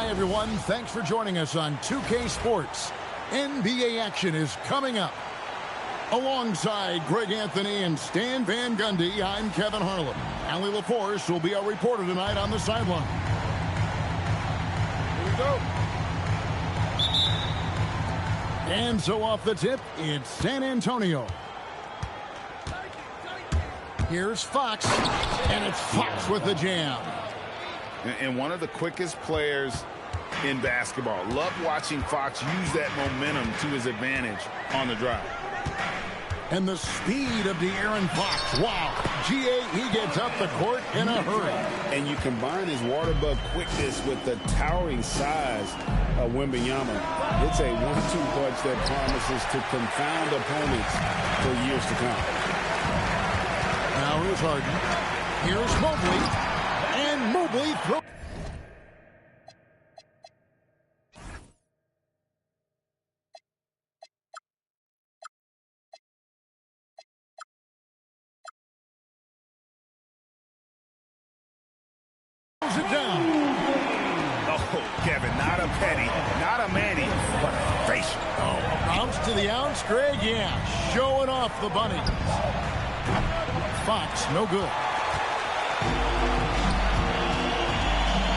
Hi, everyone. Thanks for joining us on 2K Sports. NBA action is coming up. Alongside Greg Anthony and Stan Van Gundy, I'm Kevin Harlan. Allie LaForce will be our reporter tonight on the sideline. Here we go. And so off the tip, it's San Antonio. Here's Fox, and it's Fox with the jam. And one of the quickest players in basketball. Love watching Fox use that momentum to his advantage on the drive. And the speed of De'Aaron Fox. Wow. GA, he gets up the court in a hurry. And you combine his water bug quickness with the towering size of Wembanyama. It's a 1-2 punch that promises to confound opponents for years to come. Now here's Harden. Here's Mobley. And Mobley throws. It down. Oh, Kevin, not a penny, not a manny, but a facial. Oh, ounce to the ounce, Greg, yeah. Showing off the bunny. Fox, no good.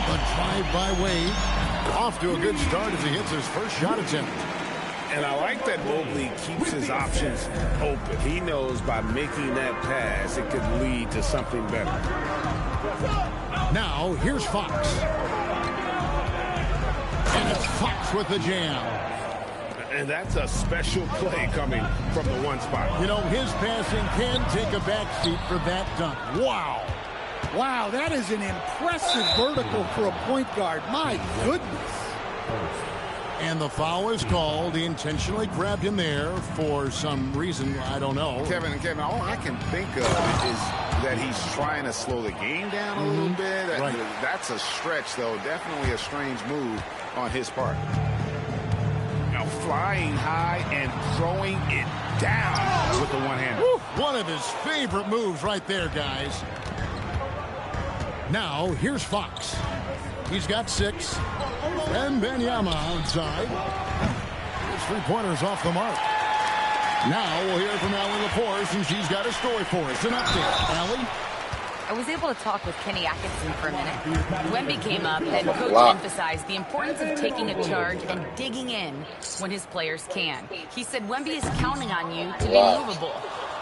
The drive by Wade. Off to a good start as he hits his first shot attempt. And I like that Mobley keeps his options open. He knows by making that pass, it could lead to something better. Now, here's Fox. And it's Fox with the jam. And that's a special play coming from the one spot. You know, his passing can take a backseat for that dunk. Wow. Wow, that is an impressive vertical for a point guard. My goodness. And the foul is called. He intentionally grabbed him there for some reason. I don't know. Kevin, all I can think of is that he's trying to slow the game down a little bit. Right. That's a stretch, though. Definitely a strange move on his part. Now flying high and throwing it down with the one-hander. One of his favorite moves right there, guys. Now, here's Fox. He's got 6. And Wembanyama outside. His three-pointer's off the mark. Now we'll hear from Allie LaForce, and she's got a story for us. An update. Allie? I was able to talk with Kenny Atkinson for a minute. Wemby came up, and Coach emphasized the importance of taking a charge and digging in when his players can. He said Wemby is counting on you to be movable.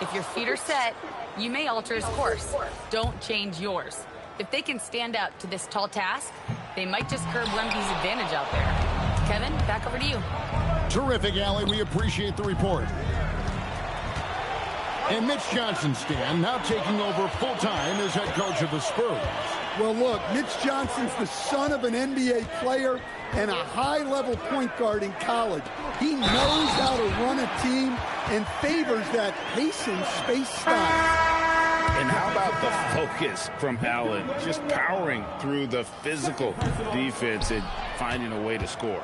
If your feet are set, you may alter his course. Don't change yours. If they can stand up to this tall task, they might just curb Wemby's advantage out there. Kevin, back over to you. Terrific, Allie. We appreciate the report. And Mitch Johnson, Stan, now taking over full-time as head coach of the Spurs. Well, look, Mitch Johnson's the son of an NBA player and a high-level point guard in college. He knows how to run a team and favors that pace and space style. And how about the focus from Allen? Just powering through the physical defense and finding a way to score.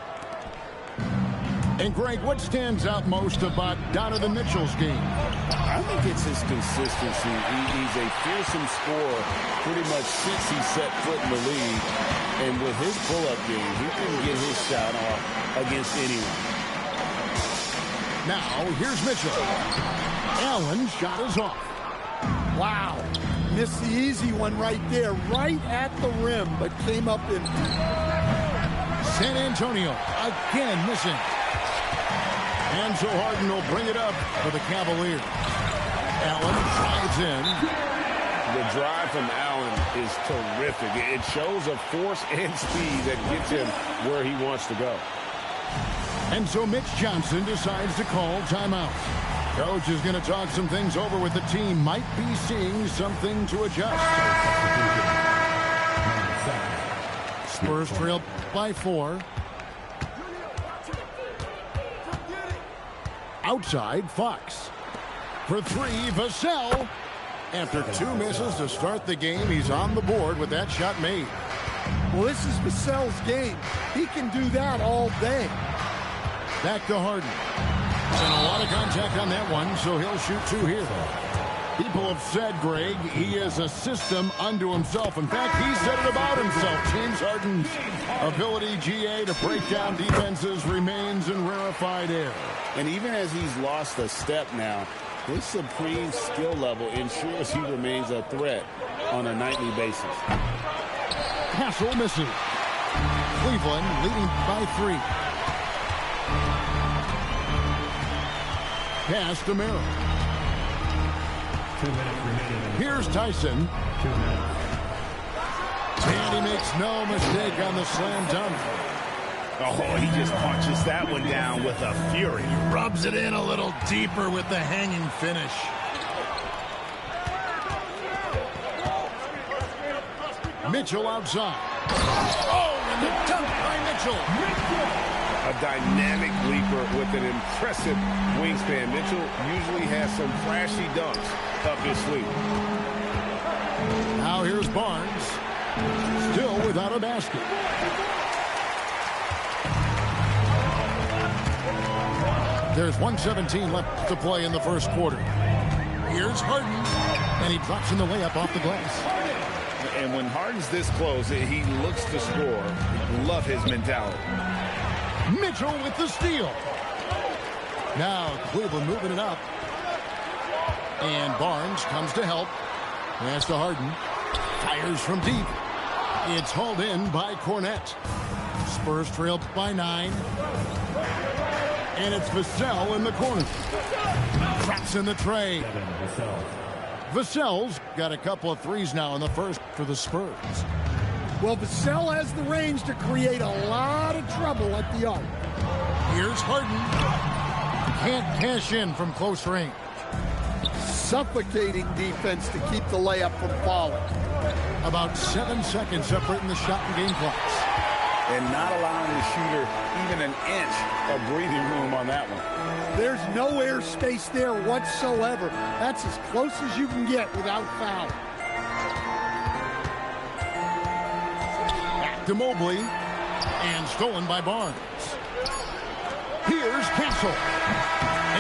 And, Greg, what stands out most about Donovan Mitchell's game? I think it's his consistency. He's a fearsome scorer pretty much since he set foot in the league. And with his pull-up game, he can get his shot off against anyone. Now, here's Mitchell. Allen's shot is off. Wow. Missed the easy one right there, right at the rim, but came up in. San Antonio again missing. And so Harden will bring it up for the Cavaliers. Allen drives in. The drive from Allen is terrific. It shows a force and speed that gets him where he wants to go. And so Mitch Johnson decides to call timeout. Coach is going to talk some things over with the team. Might be seeing something to adjust. Spurs trail by 4. Outside, Fox. For 3, Vassell. After 2 misses to start the game, he's on the board with that shot made. Well, this is Vassell's game. He can do that all day. Back to Harden. And a lot of contact on that one, so he'll shoot 2 here. People have said, Greg, he is a system unto himself. In fact, he said it about himself. James Harden's ability, GA, to break down defenses remains in rarefied air. And even as he's lost a step now, his supreme skill level ensures he remains a threat on a nightly basis. Castle misses. Cleveland leading by 3. Pass to Merrill. 2 minutes remaining. Here's Tyson. 2 minutes. And he makes no mistake on the slam dunk. Oh, he just punches that one down with a fury. Rubs it in a little deeper with the hanging finish. Mitchell outside. Oh, and the dunk by Mitchell. A dynamic leaper with an impressive wingspan. Mitchell usually has some flashy dunks up his sleeve. Now here's Barnes. Still without a basket. There's 1:17 left to play in the first quarter. Here's Harden. And he drops in the layup off the glass. And when Harden's this close, he looks to score. Love his mentality. Mitchell with the steal. Now Cleveland moving it up. And Barnes comes to help. Pass to Harden. Fires from deep. It's hauled in by Cornette. Spurs trail by 9. And it's Vassell in the corner. Traps in the tray. Vassell's got a couple of threes now in the first for the Spurs. Well, Vassell has the range to create a lot of trouble at the arc. Here's Harden. Can't cash in from close range. Suffocating defense to keep the layup from falling. About 7 seconds separating the shot and game clocks. And not allowing the shooter even an inch of breathing room on that one. There's no air space there whatsoever. That's as close as you can get without foul. Back to Mobley. And stolen by Barnes. Here's Castle.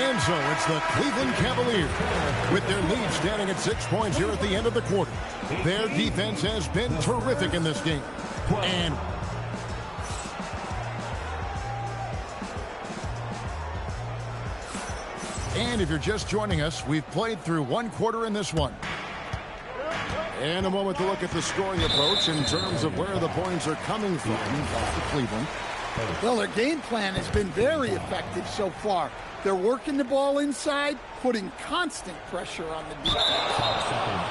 And so it's the Cleveland Cavaliers with their lead standing at 6 points here at the end of the quarter. Their defense has been terrific in this game. And if you're just joining us, we've played through 1 quarter in this one. And a moment to look at the scoring approach in terms of where the points are coming from for Cleveland. Well, their game plan has been very effective so far. They're working the ball inside, putting constant pressure on the defense.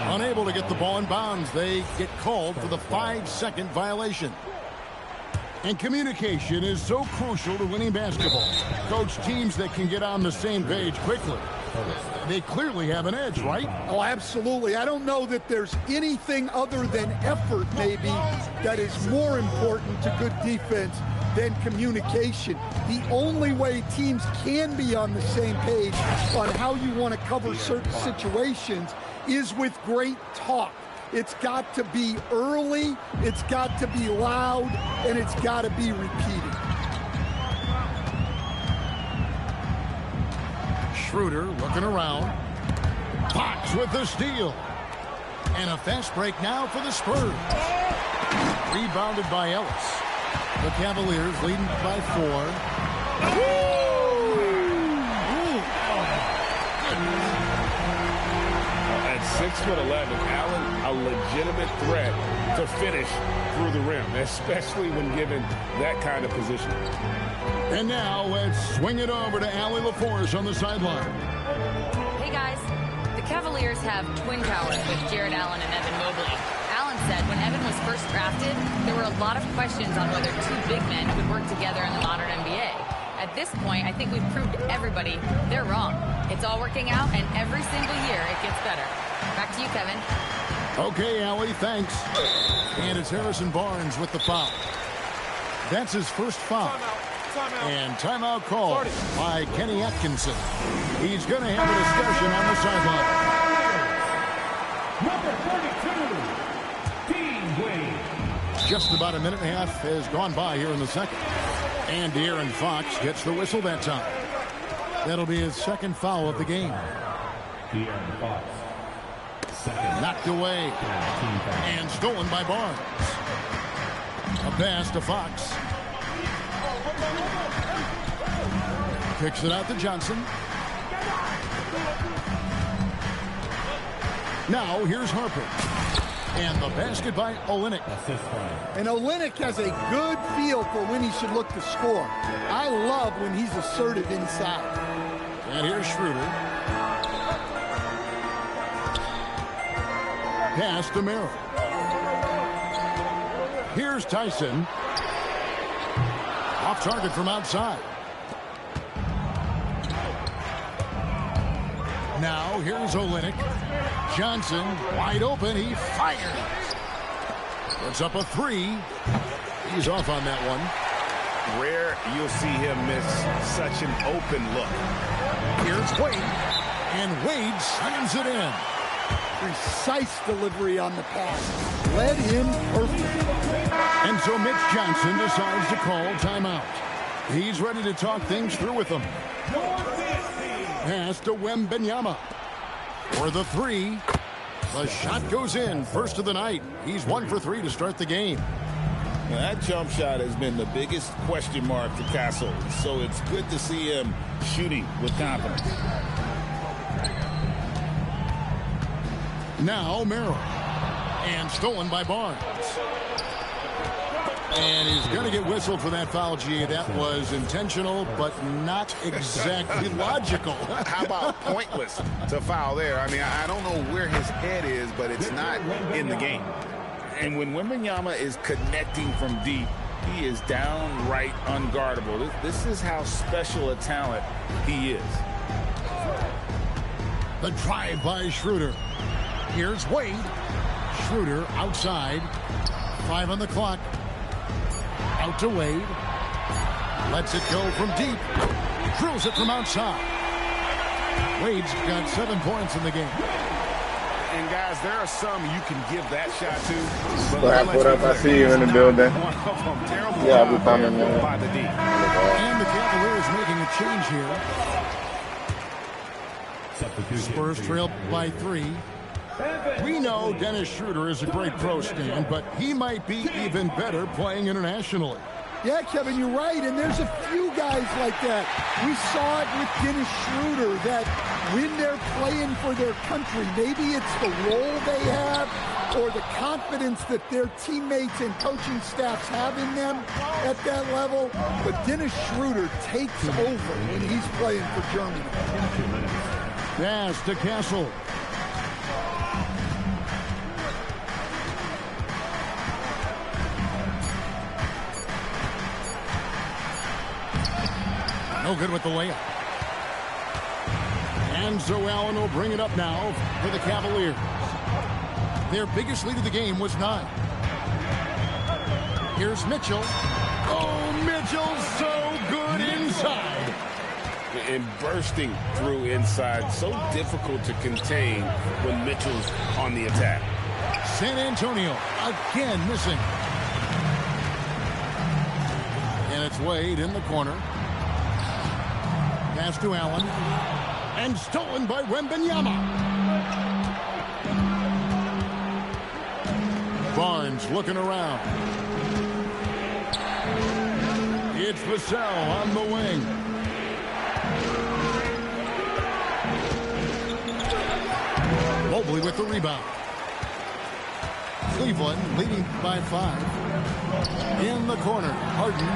Unable to get the ball in bounds, they get called for the 5-second violation. And communication is so crucial to winning basketball. Coach, teams that can get on the same page quickly, they clearly have an edge, right? Oh, absolutely. I don't know that there's anything other than effort, maybe, that is more important to good defense than communication. The only way teams can be on the same page on how you want to cover certain situations is with great talk. It's got to be early, it's got to be loud, and it's got to be repeated. Schroeder looking around. Fox with the steal. And a fast break now for the Spurs. Rebounded by Ellis. The Cavaliers leading by 4. At 6'11", Allen, a legitimate threat to finish through the rim, especially when given that kind of position. And now let's swing it over to Allie LaForce on the sideline. Hey, guys. The Cavaliers have twin towers with Jared Allen and Evan Mobley. Allen said when Evan was first drafted, there were a lot of questions on whether 2 big men could work together in the modern NBA. At this point, I think we've proved to everybody they're wrong. It's all working out, and every single year it gets better. Back to you, Kevin. Okay, Allie, thanks. And it's Harrison Barnes with the foul. That's his first foul. Timeout. And timeout called by Kenny Atkinson. He's going to have a discussion on the sideline. Number 32, Dean Wade. Just about a minute and a half has gone by here in the second. And De'Aaron Fox gets the whistle that time. That'll be his second foul of the game. De'Aaron Fox. Knocked away. And stolen by Barnes. A pass to Fox. Kicks it out to Johnson. Now here's Harper. And the basket by Olynyk. And Olynyk has a good feel for when he should look to score. I love when he's assertive inside. And here's Schroeder. Pass to Merrill. Here's Tyson. Off target from outside. Now here's Olynyk. Johnson wide open. He fires. Puts up a three. He's off on that one. Rare you'll see him miss such an open look. Here's Wade. And Wade slams it in. Precise delivery on the pass. Led him perfect. And so Mitch Johnson decides to call timeout. He's ready to talk things through with them. Pass to Wembanyama. For the three. The shot goes in. First of the night. He's 1 for 3 to start the game. Now, that jump shot has been the biggest question mark to Castle. So it's good to see him shooting with confidence. Now Merrill. And stolen by Barnes. And he's going to get whistled for that foul, G. That was intentional, but not exactly logical. How about pointless to foul there? I mean, I don't know where his head is, but it's not in the game. And when Wembanyama is connecting from deep, he is downright unguardable. This is how special a talent he is. The drive by Schroeder. Here's Wade. Schroeder outside. 5 on the clock. Out to Wade. Lets it go from deep. Drills it from outside. Wade's got 7 points in the game. And guys, there are some you can give that shot to. What up? I see you in the building. Yeah, I'll be coming, man. By the D. And the Cavaliers making a change here. Spurs trail by 3. We know Dennis Schroeder is a great pro, Stan, but he might be even better playing internationally. Yeah, Kevin, you're right, and there's a few guys like that. We saw it with Dennis Schroeder, that when they're playing for their country, maybe it's the role they have or the confidence that their teammates and coaching staffs have in them at that level. But Dennis Schroeder takes over when he's playing for Germany. Pass to Castle. No good with the layup. And so Allen will bring it up now for the Cavaliers. Their biggest lead of the game was 9. Here's Mitchell. Oh, Mitchell's so good inside. And bursting through inside. So difficult to contain when Mitchell's on the attack. San Antonio again missing. And it's Wade in the corner. Pass to Allen. And stolen by Wembanyama. Barnes looking around. It's Vassell on the wing. Mobley with the rebound. Cleveland leading by 5. In the corner, Harden.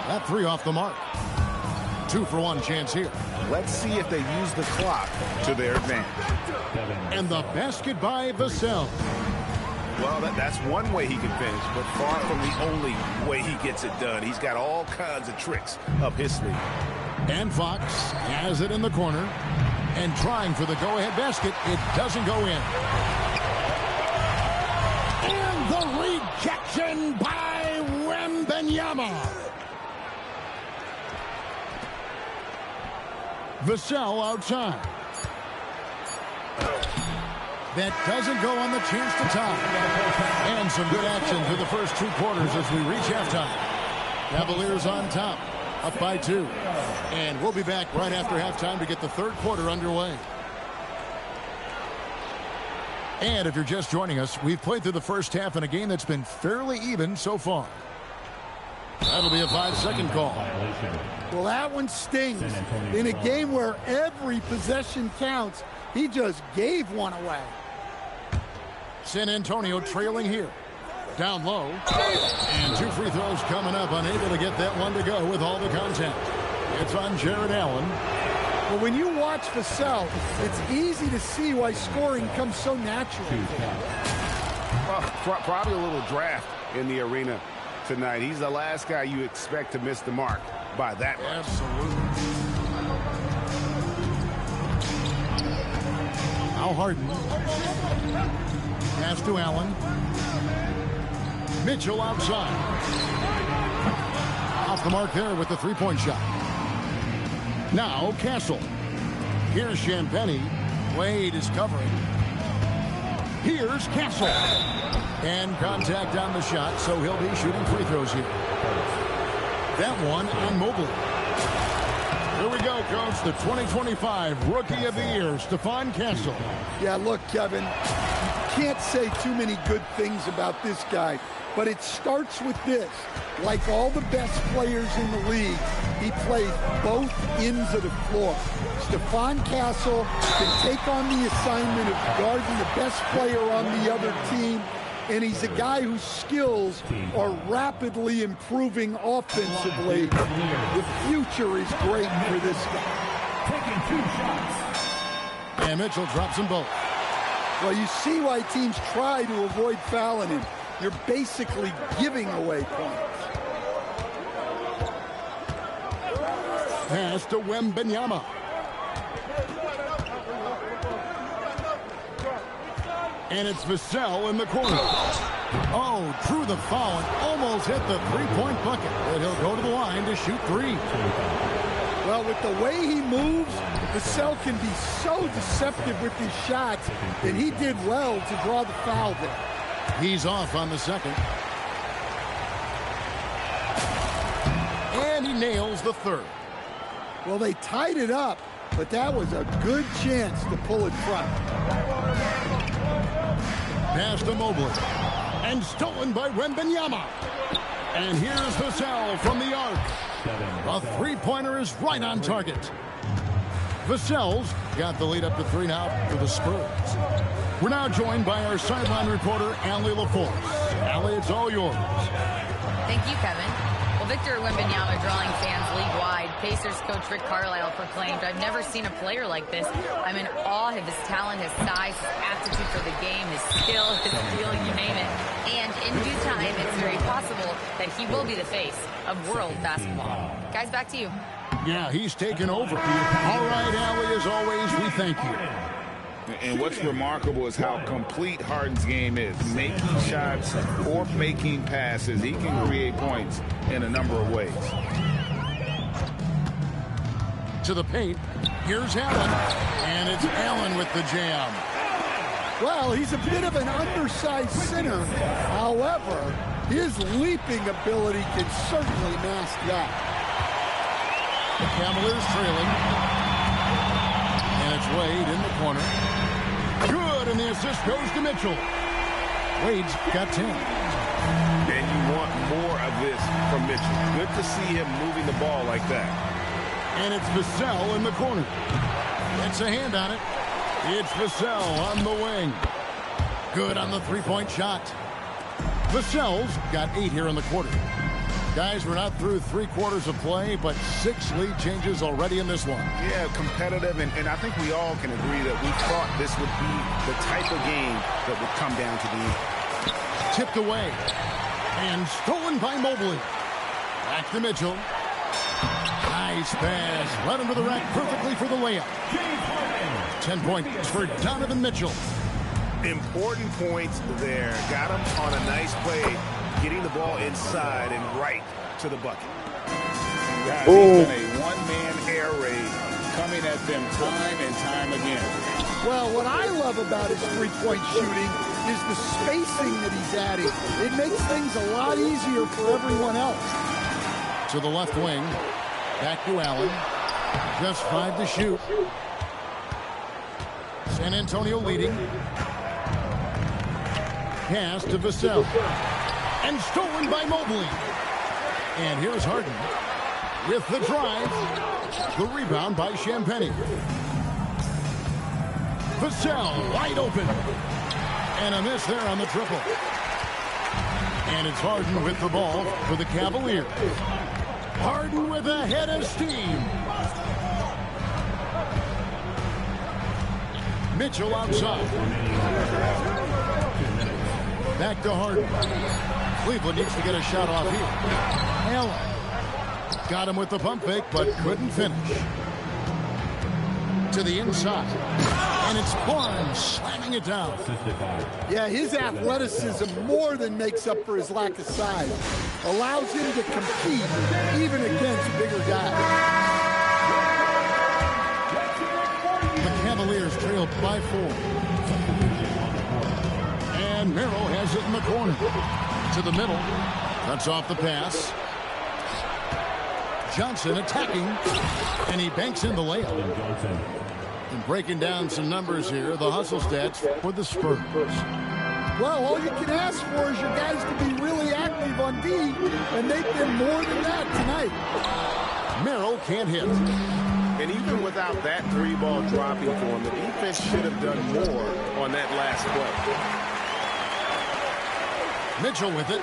That 3 off the mark. 2 for 1 chance here. Let's see if they use the clock to their advantage. And the basket by Vassell. Well, that's one way he can finish, but far from the only way he gets it done. He's got all kinds of tricks up his sleeve. And Fox has it in the corner. And trying for the go-ahead basket. It doesn't go in. And the rejection by Wembanyama. Vassell outside. That doesn't go on the chance to tie. And some good action through the first 2 quarters as we reach halftime. Cavaliers on top, up by 2. And we'll be back right after halftime to get the 3rd quarter underway. And if you're just joining us, we've played through the first half in a game that's been fairly even so far. That'll be a 5-second call. Well, that one stings. In a game where every possession counts, he just gave one away. San Antonio trailing here. Down low. And 2 free throws coming up. Unable to get that one to go with all the contact. It's on Jared Allen. Well, when you watch Vassell, it's easy to see why scoring comes so naturally. Well, probably a little draft in the arena tonight. He's the last guy you expect to miss the mark by that much. Absolutely. Al Harden. Pass to Allen. Mitchell outside. Off the mark there with the three-point shot. Now Castle. Here's Champagny. Wade is covering. Here's Castle. And contact on the shot, so he'll be shooting free throws here. That one on Mobley. Here we go, Coach. The 2025 Rookie of the Year, Stephon Castle. Yeah, look, Kevin, you can't say too many good things about this guy, but it starts with this. Like all the best players in the league, he plays both ends of the floor. Stephon Castle can take on the assignment of guarding the best player on the other team, and he's a guy whose skills are rapidly improving offensively. The future is great for this guy. Taking 2 shots. And Mitchell drops them both. Well, you see why teams try to avoid fouling him. You're basically giving away points. Pass to Wembanyama. And it's Vassell in the corner. Oh, drew the foul and almost hit the three-point bucket. But he'll go to the line to shoot 3. Well, with the way he moves, Vassell can be so deceptive with his shots, and he did well to draw the foul there. He's off on the second. And he nails the third. Well, they tied it up, but that was a good chance to pull it front. Pass to Mobley. And stolen by Wembanyama. And here's Vassell from the arc. A three-pointer is right on target. Vassell's got the lead up to 3 now for the Spurs. We're now joined by our sideline reporter, Allie LaForce. Allie, it's all yours. Thank you, Kevin. Well, Victor Wembanyama drawing fans league-wide. Pacers coach Rick Carlisle proclaimed, "I've never seen a player like this. I'm in awe of his talent, his size, his aptitude for the game, his skill, his feel, you name it. And in due time, it's very possible that he will be the face of world basketball." Guys, back to you. Yeah, he's taken over. All right, Allie, as always, we thank you. And what's remarkable is how complete Harden's game is. Making shots or making passes. He can create points in a number of ways. To the paint. Here's Allen. And it's Allen with the jam. Well, he's a bit of an undersized center. However, his leaping ability can certainly mask that. The Cavaliers trailing. And it's Wade in the corner. Good, and the assist goes to Mitchell. Wade's got 10. And you want more of this from Mitchell. Good to see him moving the ball like that. And it's Vassell in the corner. Gets a hand on it. It's Vassell on the wing. Good on the three-point shot. Vassell's got 8 here in the quarter. Guys, we're not through 3 quarters of play, but 6 lead changes already in this one. Yeah, competitive, and I think we all can agree that we thought this would be the type of game that would come down to the end. Tipped away. And stolen by Mobley. Back to Mitchell. Nice pass. Right under the rack perfectly for the layup. 10 points for Donovan Mitchell. Important points there. Got him on a nice play, getting the ball inside and right to the bucket. Guys, he's done a one-man air raid, coming at them time and time again. Well, what I love about his three-point shooting is the spacing that he's adding. It makes things a lot easier for everyone else. To the left wing. Back to Allen. Just 5 to shoot. San Antonio leading. Pass to Vassell. And stolen by Mobley. And here's Harden with the drive. The rebound by Champagnie. Vassell wide open. And a miss there on the triple. And it's Harden with the ball for the Cavaliers. Harden with a head of steam. Mitchell outside. Back to Harden. Cleveland needs to get a shot off here. Allen got him with the pump fake, but couldn't finish. To the inside. And it's Barnes slamming it down. Yeah, his athleticism more than makes up for his lack of size. Allows him to compete even against bigger guys. The Cavaliers trail by 4. And Merrill has it in the corner. To the middle. Cuts off the pass. Johnson attacking. And he banks in the layup. And breaking down some numbers here, the hustle stats for the Spurs. Well, all you can ask for is your guys to be really active on D, and they've been more than that tonight. Merrill can't hit. And even without that 3-ball dropping for him, the defense should have done more on that last play. Mitchell with it.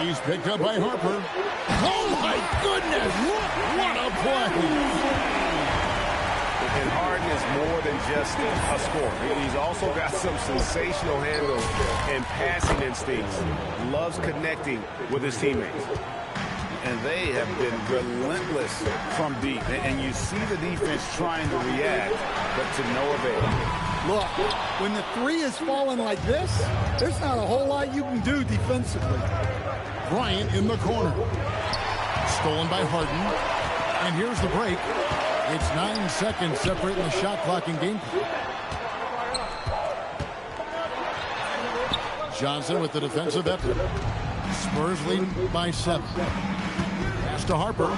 He's picked up by Harper. Oh, my goodness! What a play! And Harden is more than just a scorer. He's also got some sensational handles and passing instincts. Loves connecting with his teammates. And they have been relentless from deep. And you see the defense trying to react, but to no avail. Look, when the 3 is falling like this, there's not a whole lot you can do defensively. Bryant in the corner. Stolen by Harden. And here's the break. It's 9 seconds separating the shot clock and game. Johnson with the defensive effort. Spurs lead by 7. Pass to Harper.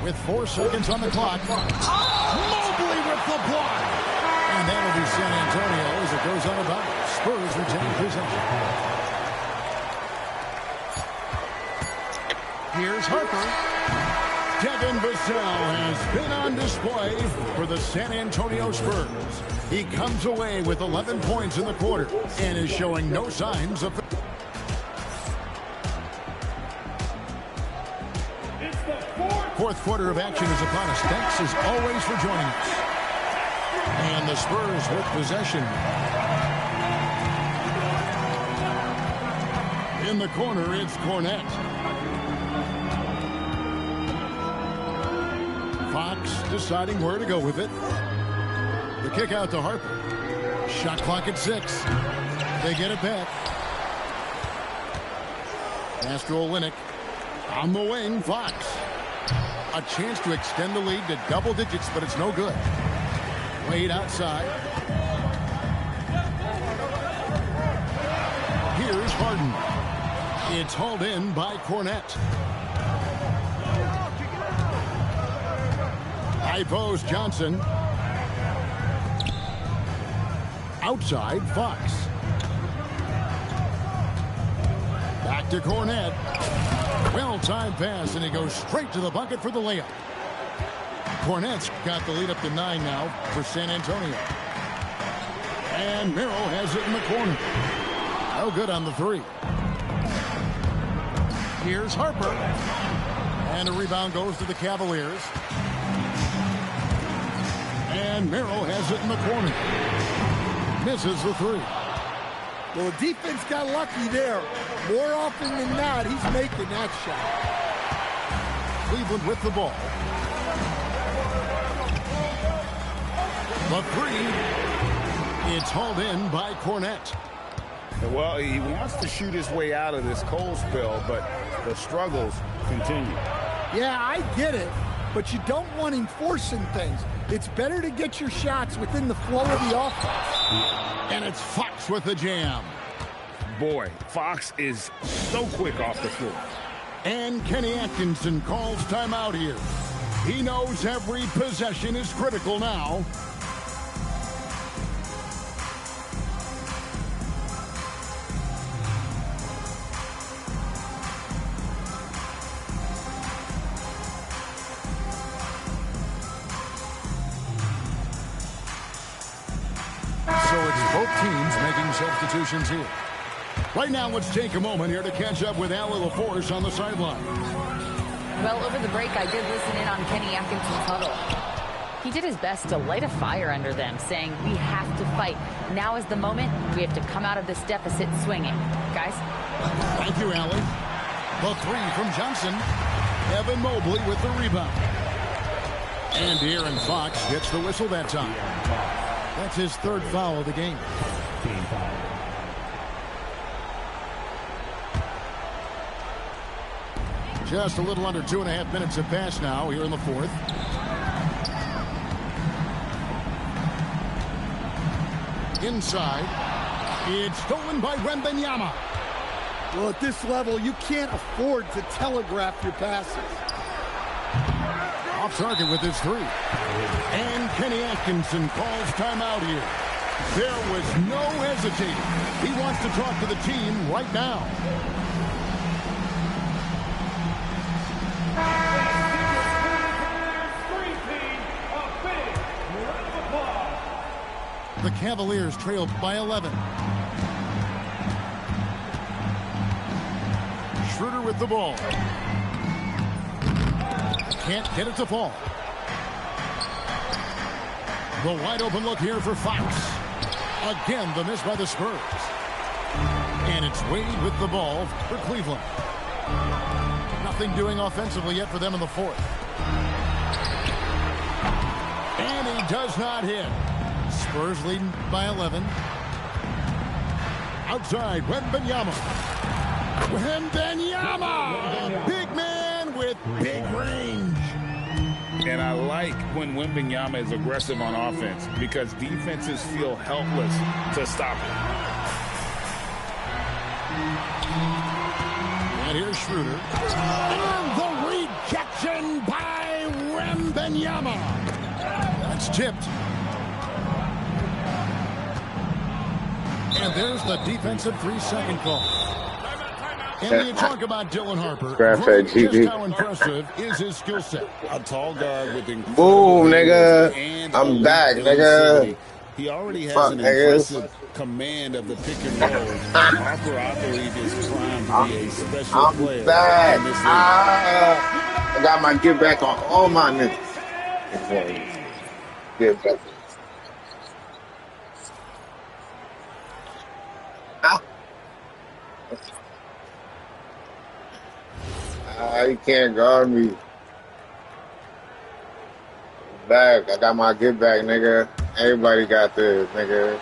With 4 seconds on the clock. Mobley with the block. And that'll be San Antonio as it goes on about. Spurs retain possession. Here's Harper. Devin Vassell has been on display for the San Antonio Spurs. He comes away with 11 points in the quarter and is showing no signs of... Fourth quarter of action is upon us. Thanks as always for joining us. And the Spurs with possession. In the corner, it's Cornette. Fox deciding where to go with it. The kick out to Harper. Shot clock at 6. They get it back. Pass to Olynyk. On the wing, Fox. A chance to extend the lead to double digits, but it's no good. Wade outside. Here's Harden. It's hauled in by Cornette. High post, Johnson. Outside, Fox. Back to Cornette. Well-timed pass, and he goes straight to the bucket for the layup. Cornette's got the lead up to 9 now for San Antonio. And Merrill has it in the corner. No good on the 3. Here's Harper. And a rebound goes to the Cavaliers. And Merrill has it in the corner. Misses the 3. Well, the defense got lucky there. More often than not, he's making that shot. Cleveland with the ball. The 3. It's hauled in by Cornette. Well, he wants to shoot his way out of this cold spell, but the struggles continue. Yeah, I get it, but you don't want him forcing things. It's better to get your shots within the flow of the offense. And it's Fox with the jam. Boy, Fox is so quick off the floor. And Kenny Atkinson calls timeout here. He knows every possession is critical now. So it's both teams making substitutions here. Right now, let's take a moment here to catch up with Allie LaForce on the sideline. Well, over the break, I did listen in on Kenny Atkinson's huddle. He did his best to light a fire under them, saying, we have to fight. Now is the moment. We have to come out of this deficit swinging. Guys? Thank you, Allie. The three from Johnson. Evan Mobley with the rebound. And De'Aaron Fox gets the whistle that time. That's his third foul of the game. Team foul. Just a little under 2.5 minutes have passed now here in the fourth. Inside. It's stolen by Wembanyama. Well, at this level, you can't afford to telegraph your passes. Off target with his three. And Kenny Atkinson calls timeout here. There was no hesitating. He wants to talk to the team right now. The Cavaliers trailed by 11. Schroeder with the ball. Can't get it to fall. The wide open look here for Fox. Again, the miss by the Spurs. And it's Wade with the ball for Cleveland. Nothing doing offensively yet for them in the fourth. And he does not hit. Spurs leading by 11. Outside, Wembanyama. Wembanyama! Big man with big range. And I like when Wembanyama is aggressive on offense because defenses feel helpless to stop it. And here's Schroeder. And the rejection by Wembanyama. That's tipped. And there's the defensive 3-second call. And you talk about Dylan Harper. Just how impressive is his skill set? A tall guard with incredible Boom, nigga. and I'm back, elusiveness. nigga. He already has Fuck, an niggas. impressive command of the pick and roll. Harper, I believe, is primed to be a special I'm player back. in this league. I got my get back on all my niggas. Get back. You can't guard me. Back. I got my get back, nigga. Everybody got this, nigga.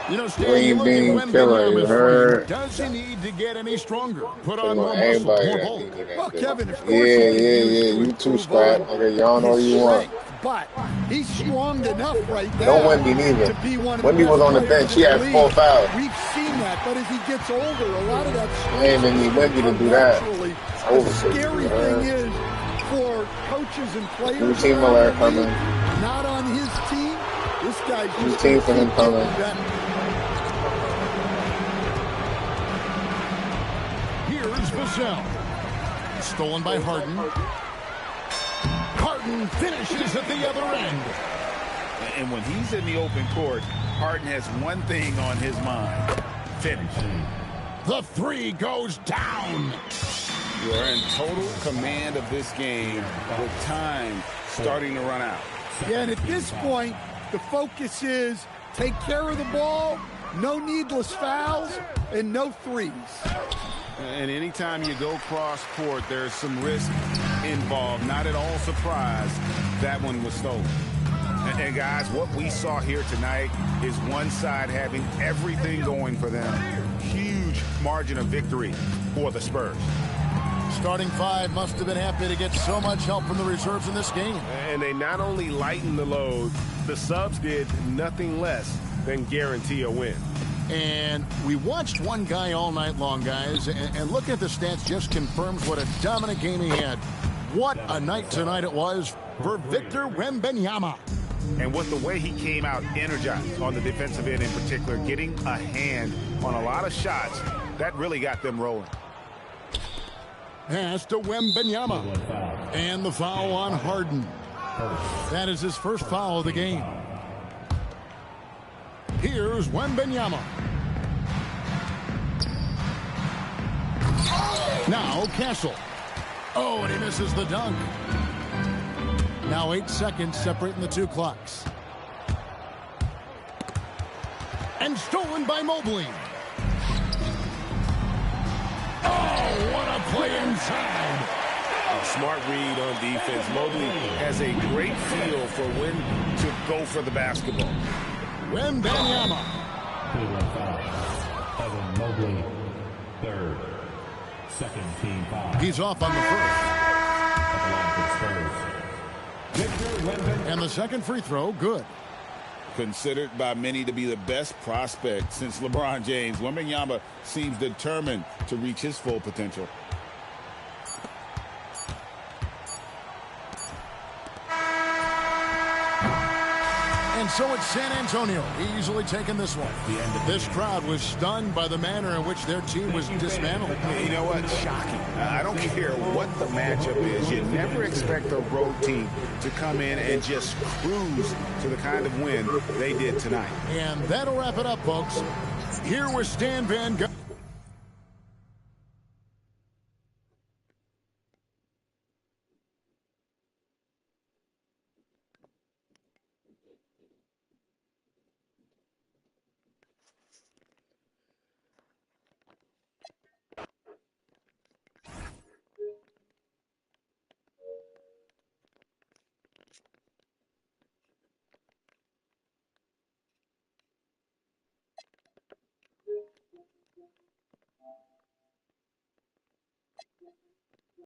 You know, Stan, you look at Wembanyama, does he need to get any stronger? Put on more muscle, more bulk. Well, Kevin, of course Yeah. You too, Scott. Nigga, y'all know you want. But he's strong enough right now. Don't Wemby neither. To be one of Wemby the was on the bench. He had 4 fouls. We've seen that, but as he gets older, a lot of that I ain't even need Wemby to do that. The scary thing is for coaches and players. New team alert coming. Not on his team. This guy's New just team for him coming. Here's Vassell. Stolen by Harden. Harden finishes at the other end. And when he's in the open court, Harden has one thing on his mind: finish. The three goes down. You are in total command of this game with time starting to run out. Yeah, and at this point, the focus is take care of the ball, no needless fouls, and no threes. And anytime you go cross court, there's some risk involved. Not at all surprised that one was stolen. And guys, what we saw here tonight is one side having everything going for them. Huge margin of victory for the Spurs. Starting five must have been happy to get so much help from the reserves in this game. And they not only lightened the load, the subs did nothing less than guarantee a win. And we watched one guy all night long, guys, and look at the stats, just confirms what a dominant game he had. What a night tonight it was for Victor Wembanyama. And what the way he came out energized on the defensive end in particular, getting a hand on a lot of shots, that really got them rolling. Pass to Wembanyama. And the foul on Harden. That is his first foul of the game. Here's Wembanyama. Now Castle. Oh, and he misses the dunk. Now 8 seconds separating the two clocks. And stolen by Mobley. Oh, what a play inside. A smart read on defense. Mobley has a great feel for when to go for the basketball. Wembanyama. Evan Mobley, third. Second team foul. He's off on the first. And the second free throw, good. Considered by many to be the best prospect since LeBron James, Wembanyama seems determined to reach his full potential. And so it's San Antonio easily taking this one. This crowd was stunned by the manner in which their team was dismantled. You know what? Shocking. I don't care what the matchup is. You never expect a road team to come in and just cruise to the kind of win they did tonight. And that'll wrap it up, folks. Here was Stan Van Gundy.